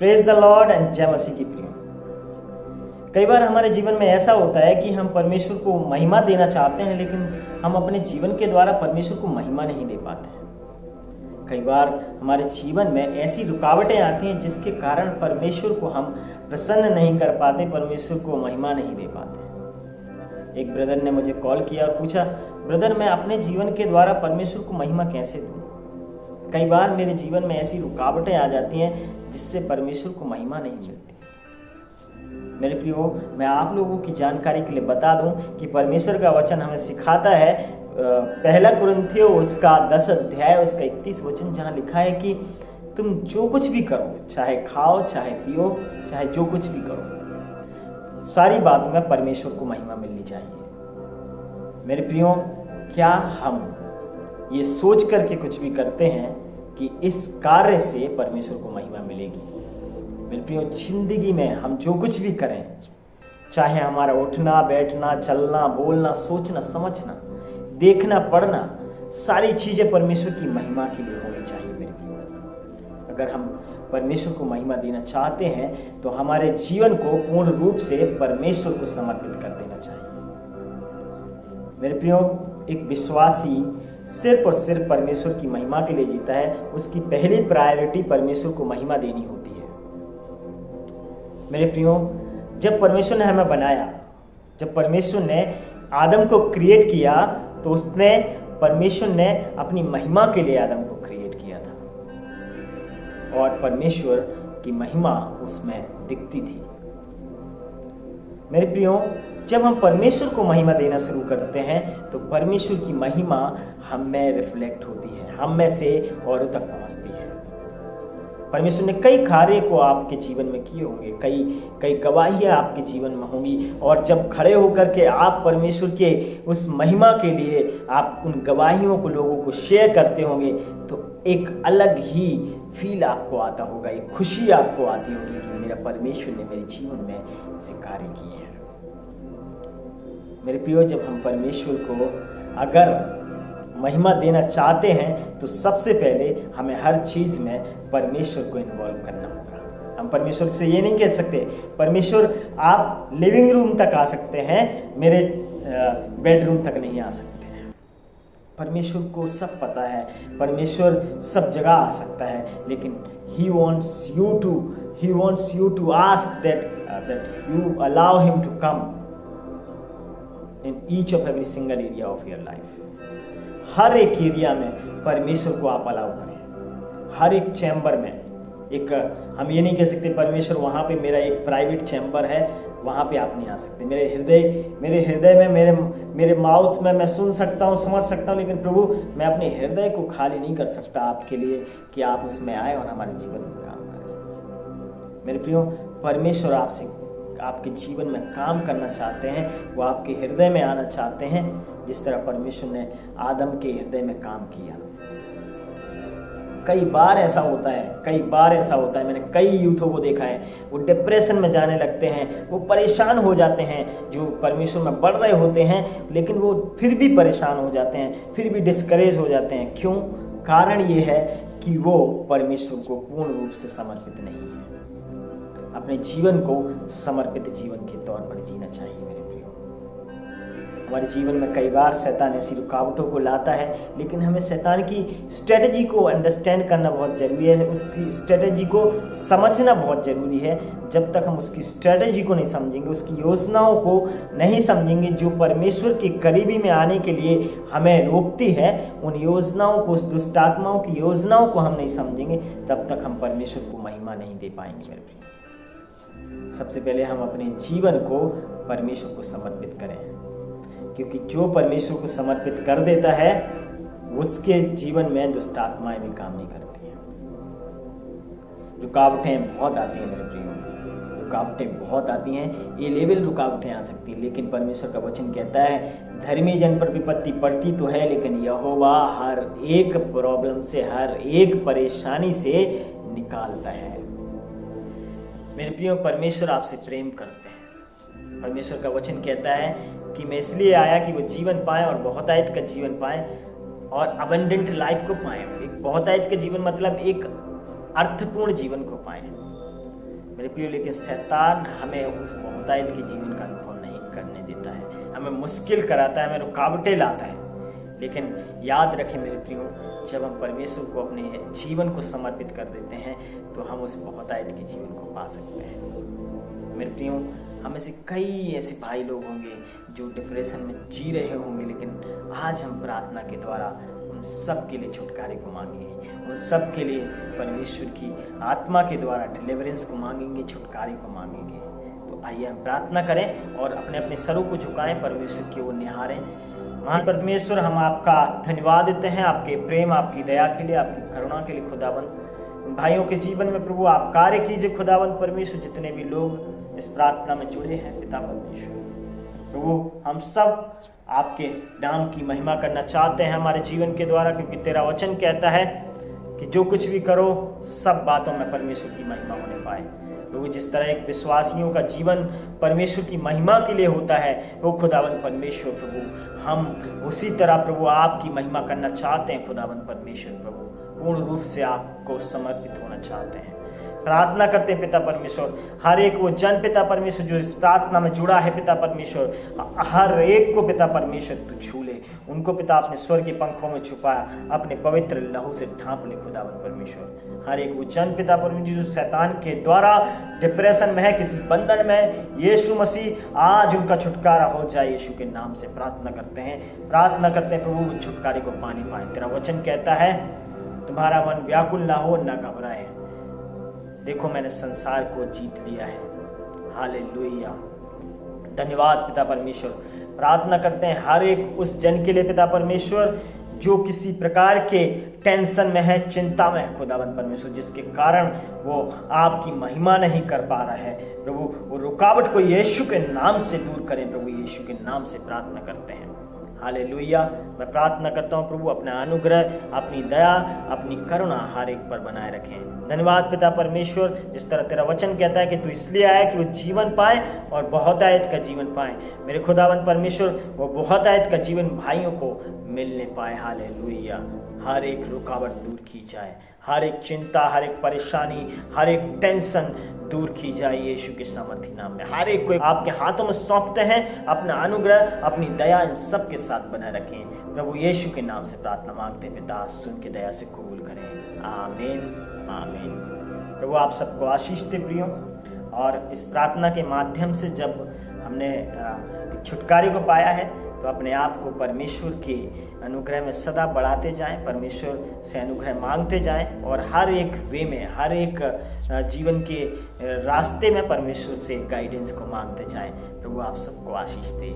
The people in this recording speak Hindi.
प्रेज द लॉर्ड एंड जय मसीह की प्रिय। कई बार हमारे जीवन में ऐसा होता है कि हम परमेश्वर को महिमा देना चाहते हैं, लेकिन हम अपने जीवन के द्वारा परमेश्वर को महिमा नहीं दे पाते हैं। कई बार हमारे जीवन में ऐसी रुकावटें आती हैं जिसके कारण परमेश्वर को हम प्रसन्न नहीं कर पाते, परमेश्वर को महिमा नहीं दे पाते। एक ब्रदर ने मुझे कॉल किया और पूछा, ब्रदर मैं अपने जीवन के द्वारा परमेश्वर को महिमा कैसे दूँ? कई बार मेरे जीवन में ऐसी रुकावटें आ जाती हैं जिससे परमेश्वर को महिमा नहीं मिलती। मेरे प्रियो, मैं आप लोगों की जानकारी के लिए बता दूं कि परमेश्वर का वचन हमें सिखाता है, पहला कुरिन्थियों उसका 10 अध्याय उसका 31 वचन, जहाँ लिखा है कि तुम जो कुछ भी करो, चाहे खाओ चाहे पियो चाहे जो कुछ भी करो, सारी बातों में परमेश्वर को महिमा मिलनी चाहिए। मेरे प्रियो, क्या हम ये सोच करके कुछ भी करते हैं कि इस कार्य से परमेश्वर को महिमा मिलेगी? मेरे प्रियो, जिंदगी में हम जो कुछ भी करें, चाहे हमारा उठना बैठना चलना बोलना सोचना समझना देखना पढ़ना, सारी चीज़ें परमेश्वर की महिमा के लिए होनी चाहिए। मेरे प्रियो, अगर हम परमेश्वर को महिमा देना चाहते हैं तो हमारे जीवन को पूर्ण रूप से परमेश्वर को समर्पित कर देना चाहिए। मेरे प्रियो, एक विश्वासी सिर्फ और सिर्फ परमेश्वर की महिमा के लिए जीता है। उसकी पहली प्रायोरिटी परमेश्वर को महिमा देनी होती है। मेरे प्रियो, जब परमेश्वर ने हमें बनाया, जब परमेश्वर ने आदम को क्रिएट किया, तो परमेश्वर ने अपनी महिमा के लिए आदम को क्रिएट किया था और परमेश्वर की महिमा उसमें दिखती थी। मेरे प्रियो, जब हम परमेश्वर को महिमा देना शुरू करते हैं तो परमेश्वर की महिमा हम में रिफ्लेक्ट होती है, हम में से औरों तक पहुंचती है। परमेश्वर ने कई कार्य को आपके जीवन में किए होंगे, कई गवाहियाँ आपके जीवन में होंगी, और जब खड़े होकर के आप परमेश्वर के उस महिमा के लिए आप उन गवाहियों को लोगों को शेयर करते होंगे तो एक अलग ही फील आपको आता होगा, एक खुशी आपको आती होगी कि मेरा परमेश्वर ने मेरे जीवन में ऐसे कार्य किए हैं। मेरे प्रियो, जब हम परमेश्वर को अगर महिमा देना चाहते हैं तो सबसे पहले हमें हर चीज़ में परमेश्वर को इन्वॉल्व करना होगा। हम परमेश्वर से ये नहीं कह सकते, परमेश्वर आप लिविंग रूम तक आ सकते हैं, मेरे बेडरूम तक नहीं आ सकते हैं। परमेश्वर को सब पता है, परमेश्वर सब जगह आ सकता है, लेकिन He wants you to ask that you allow Him to come in each of every single area of your life। हर एक एरिया में परमेश्वर को आप अलाउ करें। हर एक चैम्बर में, एक हम ये नहीं कह सकते परमेश्वर वहाँ पे मेरा एक प्राइवेट चैम्बर है, वहाँ पे आप नहीं आ सकते। मेरे हृदय में मेरे माउथ में मैं सुन सकता हूँ समझ सकता हूँ, लेकिन प्रभु मैं अपने हृदय को खाली नहीं कर सकता आपके लिए कि आप उसमें आए और हमारे जीवन में काम करें। मेरे प्रियो, परमेश्वर आपसे आपके जीवन में काम करना चाहते हैं, वो आपके हृदय में आना चाहते हैं, जिस तरह परमेश्वर ने आदम के हृदय में काम किया। कई बार ऐसा होता है, मैंने कई यूथों को देखा है, वो डिप्रेशन में जाने लगते हैं, वो परेशान हो जाते हैं, जो परमेश्वर में बढ़ रहे होते हैं, लेकिन वो फिर भी परेशान हो जाते हैं, फिर भी डिस्करेज हो जाते हैं। क्यों? कारण ये है कि वो परमेश्वर को पूर्ण रूप से समर्पित नहीं है। अपने जीवन को समर्पित जीवन के तौर पर जीना चाहिए। मेरे प्रियो, हमारे जीवन में कई बार शैतान ऐसी रुकावटों को लाता है, लेकिन हमें शैतान की स्ट्रेटजी को अंडरस्टैंड करना बहुत ज़रूरी है, उसकी स्ट्रेटजी को समझना बहुत ज़रूरी है। जब तक हम उसकी स्ट्रेटजी को नहीं समझेंगे, उसकी योजनाओं को नहीं समझेंगे, जो परमेश्वर के करीबी में आने के लिए हमें रोकती है, उन योजनाओं को, उस दुष्ट आत्माओं की योजनाओं को हम नहीं समझेंगे, तब तक हम परमेश्वर को महिमा नहीं दे पाएंगे। मेरे प्रिय, सबसे पहले हम अपने जीवन को परमेश्वर को समर्पित करें, क्योंकि जो परमेश्वर को समर्पित कर देता है उसके जीवन में दुष्ट आत्माएं भी काम नहीं करती हैं। रुकावटें बहुत आती हैं मेरे प्रियो, रुकावटें बहुत आती हैं, ये लेवल रुकावटें आ सकती हैं, लेकिन परमेश्वर का वचन कहता है धर्मी जन पर विपत्ति पड़ती तो है, लेकिन यहोवा हर एक प्रॉब्लम से, हर एक परेशानी से निकालता है। मेरे प्रियो, परमेश्वर आपसे प्रेम करते हैं। परमेश्वर का वचन कहता है कि मैं इसलिए आया कि वो जीवन पाएं और बहुतायत का जीवन पाएं और अबंडेंट लाइफ को पाएं। एक बहुतायत का जीवन मतलब एक अर्थपूर्ण जीवन को पाएं। मेरे प्रियो, लेकिन शैतान हमें उस बहुतायत के जीवन का अनुभव नहीं करने देता है, हमें मुश्किल कराता है, हमें रुकावटें लाता है। लेकिन याद रखें मेरे प्रियो, जब हम परमेश्वर को अपने जीवन को समर्पित कर देते हैं तो हम उस बहुतायत के जीवन को पा सकते हैं। मेरे प्रियो, हमें से कई ऐसे भाई लोग होंगे जो डिप्रेशन में जी रहे होंगे, लेकिन आज हम प्रार्थना के द्वारा उन सब के लिए छुटकारे को मांगेंगे, उन सब के लिए परमेश्वर की आत्मा के द्वारा डिलीवरेंस को मांगेंगे, छुटकारे को मांगेंगे। तो आइए हम प्रार्थना करें और अपने अपने सरों को झुकाएं, परमेश्वर की ओर निहारें। महान परमेश्वर, हम आपका धन्यवाद देते हैं आपके प्रेम, आपकी दया के लिए, आपकी करुणा के लिए खुदावन। भाइयों के जीवन में प्रभु आप कार्य कीजिए खुदावन परमेश्वर। जितने भी लोग इस प्रार्थना में जुड़े हैं पिता परमेश्वर, प्रभु हम सब आपके नाम की महिमा करना चाहते हैं हमारे जीवन के द्वारा, क्योंकि तेरा वचन कहता है कि जो कुछ भी करो सब बातों में परमेश्वर की महिमा होने पाए। प्रभु जिस तरह एक विश्वासियों का जीवन परमेश्वर की महिमा के लिए होता है, वो खुदावन परमेश्वर प्रभु हम उसी तरह प्रभु आपकी महिमा करना चाहते हैं खुदावन परमेश्वर। प्रभु पूर्ण रूप से आपको समर्पित होना चाहते हैं। प्रार्थना करते हैं पिता परमेश्वर, हर एक वो जन पिता परमेश्वर जो इस प्रार्थना में जुड़ा है पिता परमेश्वर, हर एक को पिता परमेश्वर तू छू ले, उनको पिता अपने स्वर्ग के पंखों में छुपा अपने पवित्र लहू से ढांप ले खुदावन परमेश्वर। हर एक वो जन पिता परमेश्वर जो शैतान के द्वारा डिप्रेशन में है, किसी बंधन में, यीशु मसीह आज उनका छुटकारा हो जाए यीशु के नाम से प्रार्थना करते हैं। प्रार्थना करते हैं प्रभु छुटकारे को पाने पाए। तेरा वचन कहता है तुम्हारा मन व्याकुल ना हो ना घबराए, देखो मैंने संसार को जीत लिया है। हालेलुया, धन्यवाद पिता परमेश्वर। प्रार्थना करते हैं हर एक उस जन के लिए पिता परमेश्वर जो किसी प्रकार के टेंशन में है, चिंता में है खुदावन परमेश्वर, जिसके कारण वो आपकी महिमा नहीं कर पा रहा है। प्रभु वो रुकावट को यीशु के नाम से दूर करें। प्रभु यीशु के नाम से प्रार्थना करते हैं। हालेलुया, मैं प्रार्थना करता हूँ प्रभु अपना अनुग्रह, अपनी दया, अपनी करुणा हर एक पर बनाए रखें। धन्यवाद पिता परमेश्वर, जिस तरह तेरा वचन कहता है कि तू इसलिए आया कि वो जीवन पाए और बहुतायत का जीवन पाए। मेरे खुदावन परमेश्वर वो बहुतायत का जीवन भाइयों को मिलने पाए। हालेलुया, हर एक रुकावट दूर की जाए, हर एक चिंता, हर एक परेशानी, हर एक टेंशन दूर की जाए यीशु के सामर्थी नाम में। हर एक को आपके हाथों में सौंपते हैं। अपना अनुग्रह, अपनी दया इन सब के साथ बनाए रखें। प्रभु यीशु के नाम से प्रार्थना मांगते हैं पिता, सुन के दया से कबूल करें। आमीन आमीन। प्रभु आप सबको आशीष दे प्रियो। और इस प्रार्थना के माध्यम से जब हमने छुटकारे को पाया है तो अपने आप को परमेश्वर के अनुग्रह में सदा बढ़ाते जाएं, परमेश्वर से अनुग्रह मांगते जाएं और हर एक वे में, हर एक जीवन के रास्ते में परमेश्वर से गाइडेंस को मांगते जाएं। प्रभु आप सबको आशीष दे।